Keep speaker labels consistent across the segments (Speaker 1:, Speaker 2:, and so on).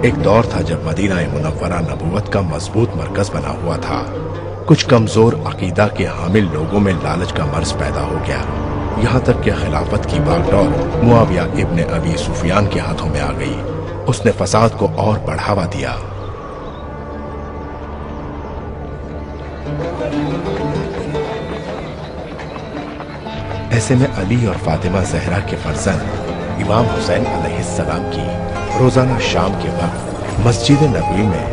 Speaker 1: ایک دور تھا جب مدینہ منورہ نبوت کا مضبوط مرکز بنا ہوا تھا۔ کچھ کمزور عقیدہ کے حامل لوگوں میں لالچ کا مرض پیدا ہو گیا، یہاں تک کہ خلافت کی باغڈور معاویہ ابن ابی سفیان کے ہاتھوں میں آ گئی۔ اس نے فساد کو اور بڑھاوا دیا۔ ایسے میں علی اور فاطمہ زہرا کے فرزند امام حسین علیہ السلام کی روزانہ شام کے وقت مسجد نبوی میں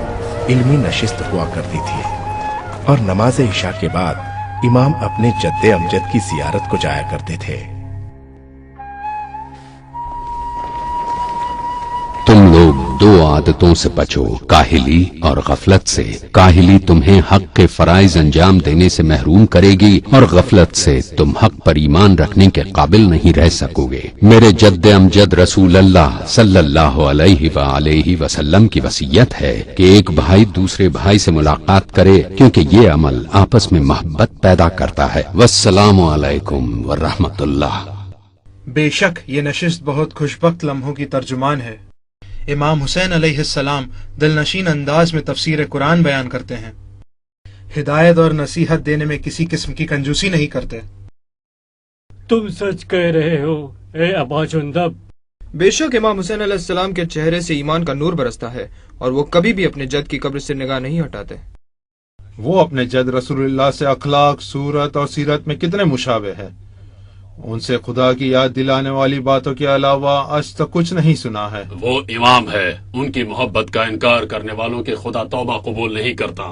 Speaker 1: علمی نشست ہوا کرتی تھی، اور نماز عشاء کے بعد امام اپنے جد امجد کی زیارت کو جایا کرتے تھے۔
Speaker 2: تم لوگ دو عادتوں سے بچو، کاہلی اور غفلت سے۔ کاہلی تمہیں حق کے فرائض انجام دینے سے محروم کرے گی، اور غفلت سے تم حق پر ایمان رکھنے کے قابل نہیں رہ سکو گے۔ میرے جد امجد رسول اللہ صلی اللہ علیہ وآلہ وسلم کی وصیت ہے کہ ایک بھائی دوسرے بھائی سے ملاقات کرے، کیونکہ یہ عمل آپس میں محبت پیدا کرتا ہے۔ والسلام علیکم ورحمۃ اللہ۔
Speaker 3: بے شک یہ نشست بہت خوشبخت لمحوں کی ترجمان ہے۔ امام حسین علیہ السلام دلنشین انداز میں تفسیر قرآن بیان کرتے ہیں، ہدایت اور نصیحت دینے میں کسی قسم کی کنجوسی نہیں کرتے۔
Speaker 4: تم سچ کہہ رہے ہو اے ابا جندب۔
Speaker 5: بے شک امام حسین علیہ السلام کے چہرے سے ایمان کا نور برستا ہے، اور وہ کبھی بھی اپنے جد کی قبر سے نگاہ نہیں ہٹاتے۔
Speaker 6: وہ اپنے جد رسول اللہ سے اخلاق، صورت اور سیرت میں کتنے مشابہ ہے۔ ان سے خدا کی یاد دلانے والی باتوں کے علاوہ آج تک کچھ نہیں سنا ہے۔
Speaker 7: وہ امام ہے، ان کی محبت کا انکار کرنے والوں کے خدا توبہ قبول نہیں کرتا۔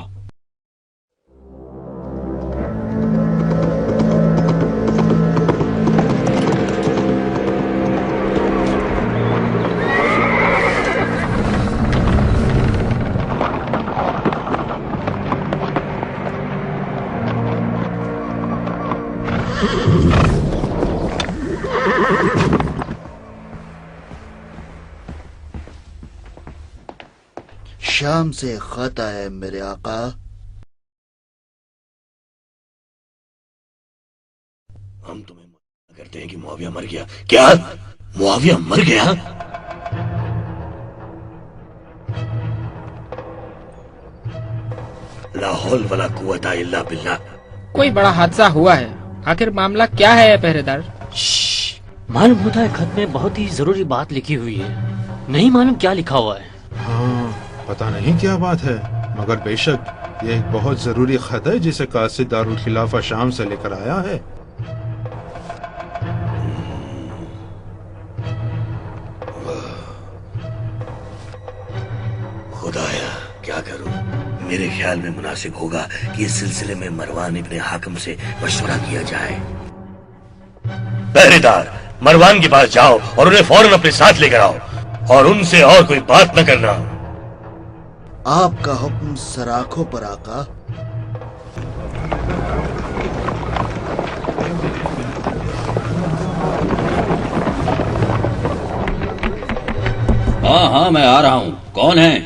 Speaker 8: شام سے خط ہے میرے آقا۔
Speaker 9: ہم تمہیں کرتے ہیں کہ معاویہ مر گیا۔ کیا معاویہ مر گیا؟ لا حول ولا قوت الا باللہ۔
Speaker 10: کوئی بڑا حادثہ ہوا ہے، آخر معاملہ کیا ہے پہرے دار؟
Speaker 4: معلوم ہوتا ہے خط میں بہت ہی ضروری بات لکھی ہوئی ہے، نہیں معلوم کیا لکھا ہوا ہے۔
Speaker 6: ہاں پتہ نہیں کیا بات ہے، مگر بے شک یہ ایک بہت ضروری خط ہے جسے قاصد دارالخلافہ شام سے لے کر آیا ہے۔
Speaker 9: خدایا کیا کروں؟ میرے خیال میں مناسب ہوگا کہ اس سلسلے میں مروان ابن حاکم سے مشورہ کیا جائے۔ پہرے دار، مروان کے پاس جاؤ اور انہیں فوراً اپنے ساتھ لے کر آؤ، اور ان سے اور کوئی بات نہ کرنا۔
Speaker 8: آپ کا حکم سراخوں پر آقا۔
Speaker 11: ہاں میں آ رہا ہوں۔ کون ہے؟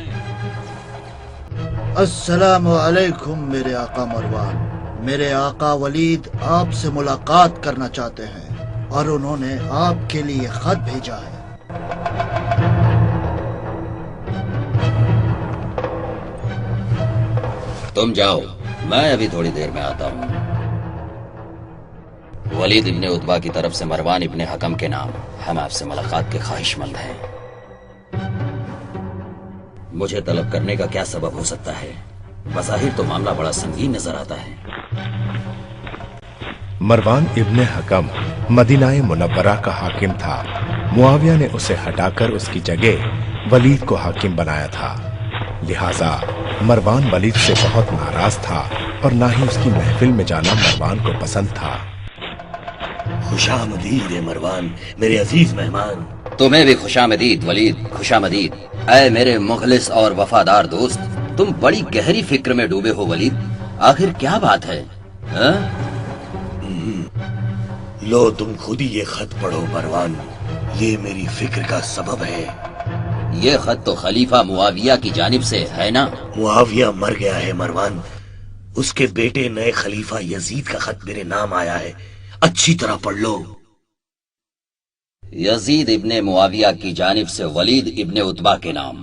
Speaker 8: السلام علیکم میرے آقا مروان۔ میرے آقا ولید آپ سے ملاقات کرنا چاہتے ہیں، اور انہوں نے آپ کے لیے خط بھیجا ہے۔
Speaker 11: تم جاؤ، میں ابھی تھوڑی دیر میں آتا ہوں۔ ولید ابن عتبہ کی طرف سے مروان ابن حکم کے نام، ہم آپ سے ملاقات کے خواہش مند ہیں۔ مجھے طلب کرنے کا کیا سبب ہو سکتا ہے؟ بظاہر تو معاملہ بڑا سنگین نظر آتا ہے۔
Speaker 1: مروان ابن حکم مدینہ منورہ کا حاکم تھا۔ معاویہ نے اسے ہٹا کر اس کی جگہ ولید کو حاکم بنایا تھا، لہٰذا مروان ولید سے بہت ناراض تھا، اور نہ ہی اس کی محفل میں جانا مروان کو پسند تھا۔
Speaker 9: خوش آمدید مروان، میرے عزیز مہمان۔
Speaker 11: تمہیں بھی خوش آمدید ولید، خوش آمدید۔ اے میرے مخلص اور وفادار دوست، تم بڑی گہری فکر میں ڈوبے ہو ولید، آخر کیا بات ہے؟
Speaker 9: لو تم خود ہی یہ خط پڑھو مروان، یہ میری فکر کا سبب ہے۔
Speaker 11: یہ خط تو خلیفہ معاویہ کی جانب سے ہے نا؟
Speaker 9: معاویہ مر گیا ہے مروان، اس کے بیٹے نئے خلیفہ یزید کا خط میرے نام آیا ہے، اچھی طرح پڑھ لو۔
Speaker 11: یزید ابن معاویہ کی جانب سے ولید ابن عتبہ کے نام۔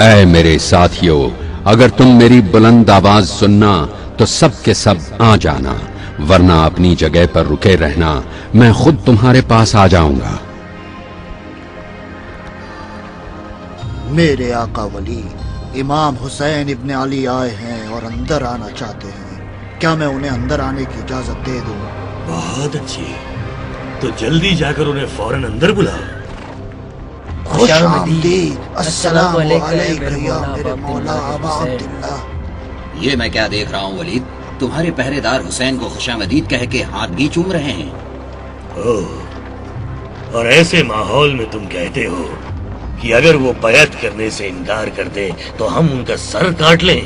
Speaker 2: اے میرے ساتھیو، اگر تم میری بلند آواز سننا تو سب کے سب آ جانا، ورنہ اپنی جگہ پر رکے رہنا، میں خود تمہارے پاس آ جاؤں گا۔
Speaker 8: میرے آقا ولی امام حسین ابن علی آئے ہیں اور اندر آنا چاہتے ہیں، کیا میں انہیں اندر آنے کی اجازت دے دوں؟
Speaker 9: بہت اچھی، تو جلدی جا کر انہیں فوراً اندر بلاؤ۔
Speaker 8: خوش آمدید، السلام علیکم یا میرے مولا ابا عبداللہ۔
Speaker 11: یہ میں کیا دیکھ رہا ہوں ولید؟ تمہارے پہرے دار حسین کو خوش آمدید کہہ کے ہاتھ بھی چوم رہے ہیں۔
Speaker 9: اور ایسے ماحول میں تم کہتے ہو کہ اگر وہ بیعت کرنے سے انکار کر دے تو ہم ان کا سر کاٹ لیں۔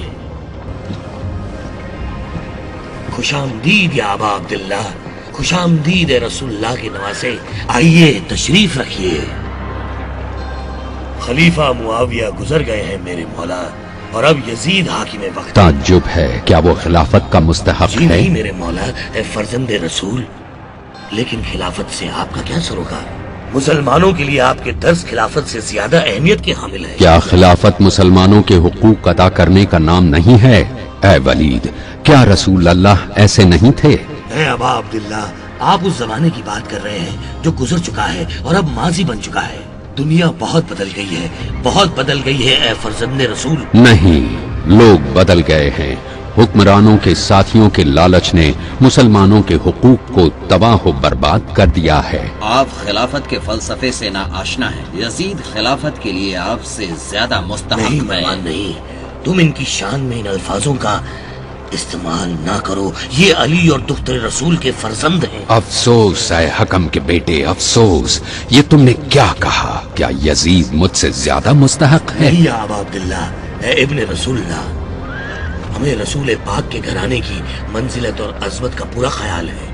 Speaker 9: خوش آمدید یا ابا عبداللہ، خوش آمدید اے رسول اللہ کے نواسے، آئیے تشریف رکھیے۔ خلیفہ معاویہ گزر گئے ہیں میرے مولا، اور اب یزید حاکم وقت۔
Speaker 2: تعجب ہے، کیا وہ خلافت کا مستحق
Speaker 9: جی
Speaker 2: ہے؟
Speaker 9: نہیں میرے مولا، اے فرزند رسول، لیکن خلافت سے آپ کا کیا سروکار؟ مسلمانوں کے لیے آپ کے درس خلافت سے زیادہ اہمیت کے حامل ہے۔
Speaker 2: کیا خلافت مسلمانوں کے حقوق ادا کرنے کا نام نہیں ہے؟ اے ولید، کیا رسول اللہ ایسے نہیں تھے؟
Speaker 9: اے ابا عبداللہ، آپ اس زمانے کی بات کر رہے ہیں جو گزر چکا ہے اور اب ماضی بن چکا ہے۔ دنیا بہت بدل گئی ہے، بہت بدل گئی ہے اے فرزند رسول۔
Speaker 2: نہیں، لوگ بدل گئے ہیں۔ حکمرانوں کے ساتھیوں کے لالچ نے مسلمانوں کے حقوق کو تباہ و برباد کر دیا ہے۔
Speaker 11: آپ خلافت کے فلسفے سے نا آشنا ہیں۔ یزید خلافت کے لیے آپ سے زیادہ مستحق
Speaker 9: نہیں
Speaker 11: ہے۔
Speaker 9: مہمان نہیں، تم ان کی شان میں ان الفاظوں کا استعمال نہ کرو، یہ علی اور دختر رسول کے فرزند ہیں۔
Speaker 2: افسوس اے حکم کے بیٹے، افسوس، یہ تم نے کیا کہا؟ کیا یزید مجھ سے زیادہ مستحق ہے؟
Speaker 9: نہیں یا ابا عبداللہ، اے ابن رسول اللہ، ہمیں رسول پاک کے گھرانے کی منزلت اور عظمت کا پورا خیال ہے،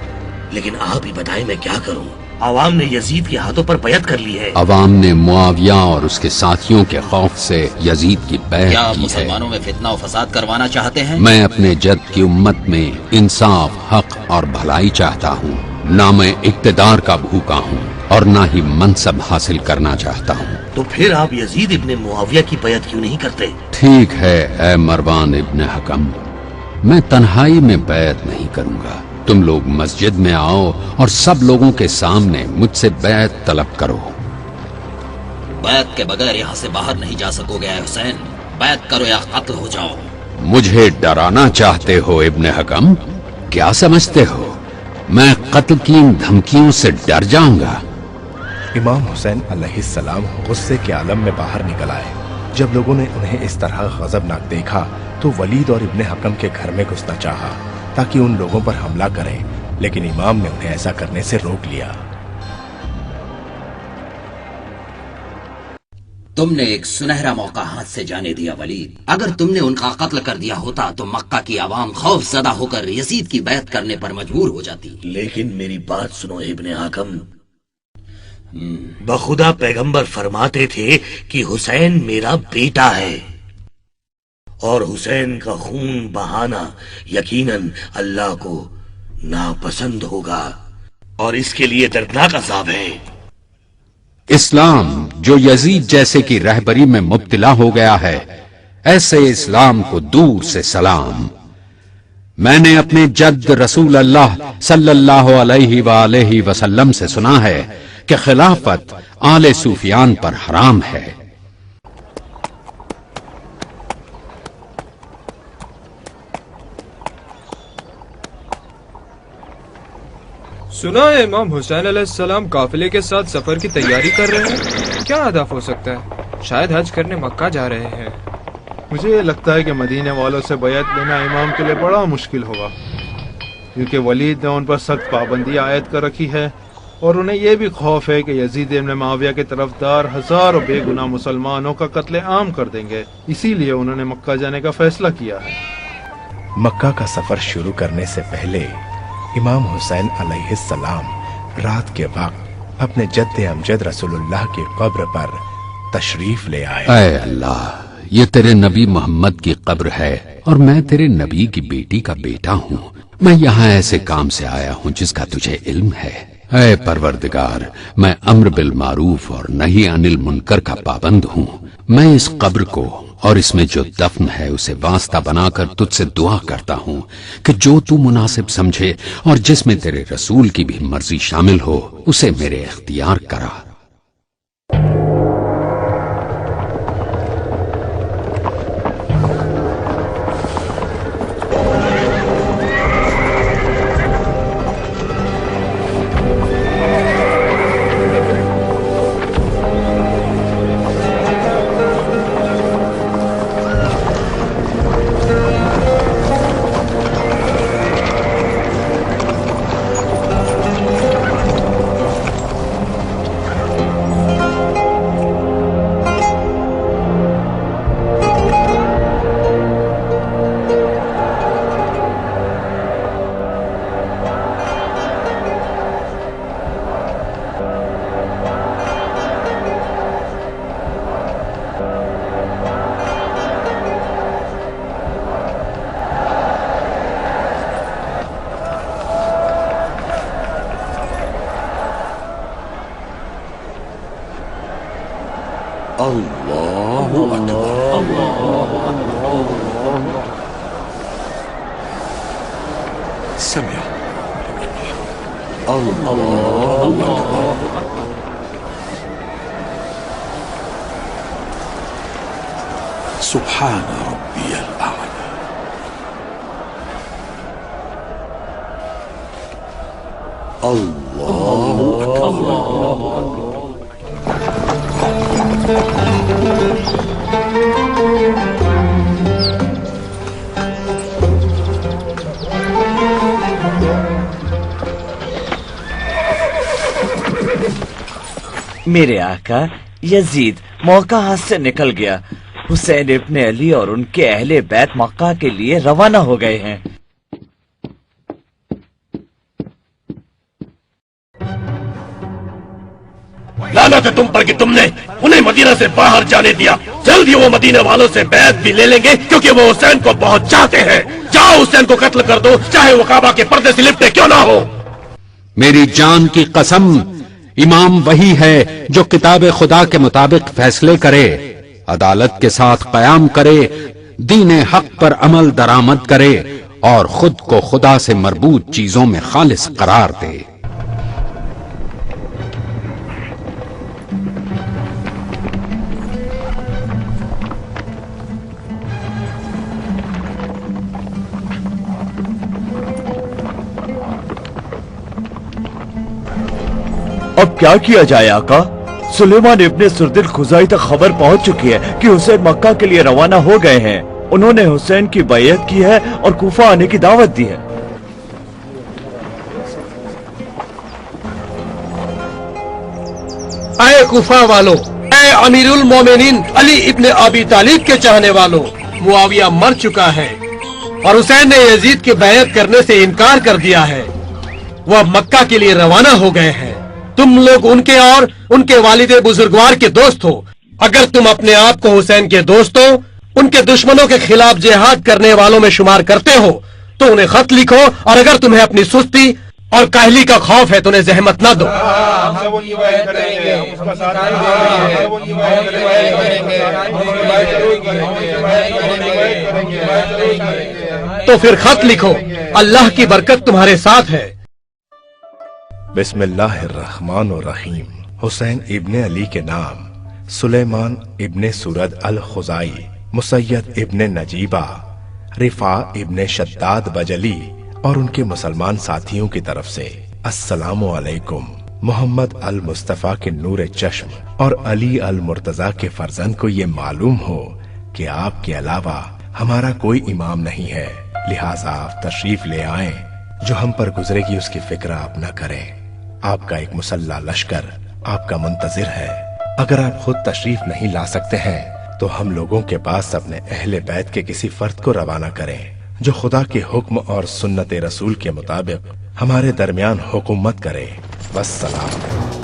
Speaker 9: لیکن آپ ہی بتائیں میں کیا کروں؟ عوام نے یزید کے ہاتھوں پر بیعت کر لی ہے۔
Speaker 2: عوام نے معاویہ اور اس کے ساتھیوں کے خوف سے یزید کی بیعت
Speaker 11: کیا آپ
Speaker 2: کی ہے۔
Speaker 11: مسلمانوں میں فتنہ و فساد کروانا چاہتے ہیں؟
Speaker 2: میں اپنے جد کی امت میں انصاف، حق اور بھلائی چاہتا ہوں۔ نہ میں اقتدار کا بھوکا ہوں اور نہ ہی منصب حاصل کرنا چاہتا ہوں۔
Speaker 9: تو پھر آپ یزید ابن معاویہ کی بیعت کیوں نہیں کرتے؟
Speaker 2: ٹھیک ہے اے مروان ابن حکم، میں تنہائی میں بیعت نہیں کروں گا۔ تم لوگ مسجد میں آؤ اور سب لوگوں کے سامنے مجھ سے بیعت طلب کرو۔
Speaker 11: بیعت کے بغیر یہاں سے باہر نہیں جا سکو گے اے حسین، بیعت کرو یا قتل ہو جاؤ۔
Speaker 2: مجھے ڈرانا چاہتے ہو ابن حکم؟ کیا سمجھتے ہو میں قتل کی ان دھمکیوں سے ڈر جاؤں گا؟
Speaker 1: امام حسین علیہ السلام غصے کے عالم میں باہر نکل آئے۔ جب لوگوں نے انہیں اس طرح غضبناک دیکھا تو ولید اور ابن حکم کے گھر میں گھسنا چاہا تاکہ ان لوگوں پر حملہ کریں، لیکن امام نے انہیں ایسا کرنے سے روک لیا۔
Speaker 11: تم نے ایک سنہرا موقع ہاتھ سے جانے دیا ولید۔ اگر تم نے ان کا قتل کر دیا ہوتا تو مکہ کی عوام خوف زدہ ہو کر یزید کی بیعت کرنے پر مجبور ہو جاتی۔
Speaker 9: لیکن میری بات سنو ابن حکم، بخدا پیغمبر فرماتے تھے کہ حسین میرا بیٹا ہے، اور حسین کا خون بہانا یقیناً اللہ کو ناپسند ہوگا، اور اس کے لیے دردناک عذاب ہے۔
Speaker 2: اسلام جو یزید جیسے کی رہبری میں مبتلا ہو گیا ہے، ایسے اسلام کو دور سے سلام۔ میں نے اپنے جد رسول اللہ صلی اللہ علیہ وآلہ وسلم سے سنا ہے کہ خلافت آل سفیان پر حرام ہے۔
Speaker 5: سنا ہے امام حسین علیہ السلام قافلے کے ساتھ سفر کی تیاری کر رہے ہیں، کیا ہدف ہو سکتا ہے؟ شاید حج کرنے مکہ جا رہے ہیں۔
Speaker 6: مجھے یہ لگتا ہے کہ مدینے والوں سے بیعت لینا امام کے لیے بڑا مشکل ہوگا، کیونکہ ولید نے ان پر سخت پابندی عائد کر رکھی ہے، اور انہیں یہ بھی خوف ہے کہ یزید ابن معاویہ کے طرفدار ہزاروں بے گناہ مسلمانوں کا قتل عام کر دیں گے، اسی لیے انہوں نے مکہ جانے کا فیصلہ کیا ہے۔
Speaker 1: مکہ کا سفر شروع کرنے سے پہلے امام حسین علیہ السلام رات کے وقت اپنے جد امجد رسول اللہ کی قبر پر تشریف لے آئے۔
Speaker 2: اے اللہ، یہ تیرے نبی محمد کی قبر ہے اور میں تیرے نبی کی بیٹی کا بیٹا ہوں۔ میں یہاں ایسے کام سے آیا ہوں جس کا تجھے علم ہے۔ اے پروردگار، میں امر بالمعروف اور نہی عن المنکر کا پابند ہوں۔ میں اس قبر کو اور اس میں جو دفن ہے اسے واسطہ بنا کر تجھ سے دعا کرتا ہوں کہ جو تو مناسب سمجھے اور جس میں تیرے رسول کی بھی مرضی شامل ہو اسے میرے اختیار کرا۔
Speaker 12: سبحان ربي الأعلى الله أكبر
Speaker 13: میرے آقا یزید موقع ہاتھ سے نکل گیا۔ حسین ابن علی اور ان کے اہل بیت مکہ کے لیے روانہ ہو گئے ہیں۔
Speaker 9: لعنت ہے تم پر کہ تم نے انہیں مدینہ سے باہر جانے دیا۔ جلدی وہ مدینہ والوں سے بیعت بھی لے لیں گے کیونکہ وہ حسین کو بہت چاہتے ہیں۔ جاؤ حسین کو قتل کر دو، چاہے وہ کعبہ کے پردے سے لپٹے کیوں نہ ہو۔
Speaker 2: میری جان کی قسم، امام وہی ہے جو کتاب خدا کے مطابق فیصلے کرے، عدالت کے ساتھ قیام کرے، دین حق پر عمل درآمد کرے اور خود کو خدا سے مربوط چیزوں میں خالص قرار دے۔
Speaker 13: اب کیا کیا جائے آقا؟ سلیمان ابن سرد الخزاعی تک خبر پہنچ چکی ہے کہ حسین مکہ کے لیے روانہ ہو گئے ہیں۔ انہوں نے حسین کی بیعت کی ہے اور کوفہ آنے کی دعوت دی ہے۔
Speaker 14: اے کوفہ والو، اے امیر المومنین علی ابن ابی طالب کے چاہنے والو، معاویہ مر چکا ہے اور حسین نے یزید کی بیعت کرنے سے انکار کر دیا ہے۔ وہ اب مکہ کے لیے روانہ ہو گئے ہیں۔ تم لوگ ان کے اور ان کے والد بزرگوار کے دوست ہو۔ اگر تم اپنے آپ کو حسین کے دوستوں، ان کے دشمنوں کے خلاف جہاد کرنے والوں میں شمار کرتے ہو تو انہیں خط لکھو، اور اگر تمہیں اپنی سستی اور کاہلی کا خوف ہے تو انہیں زحمت نہ دو۔ تو پھر خط لکھو، اللہ کی برکت تمہارے ساتھ ہے۔
Speaker 1: بسم اللہ الرحمن الرحیم۔ حسین ابن علی کے نام سلیمان ابن سرد الخزاعی، مسید ابن نجیبہ، رفاع ابن شداد بجلی اور ان کے مسلمان ساتھیوں کی طرف سے السلام علیکم۔ محمد المصطفیٰ کے نور چشم اور علی المرتضیٰ کے فرزند کو یہ معلوم ہو کہ آپ کے علاوہ ہمارا کوئی امام نہیں ہے، لہٰذا آپ تشریف لے آئیں، جو ہم پر گزرے گی اس کی فکر آپ نہ کریں۔ آپ کا ایک مسلح لشکر آپ کا منتظر ہے۔ اگر آپ خود تشریف نہیں لا سکتے ہیں تو ہم لوگوں کے پاس اپنے اہل بیت کے کسی فرد کو روانہ کریں جو خدا کے حکم اور سنت رسول کے مطابق ہمارے درمیان حکومت کرے۔ والسلام۔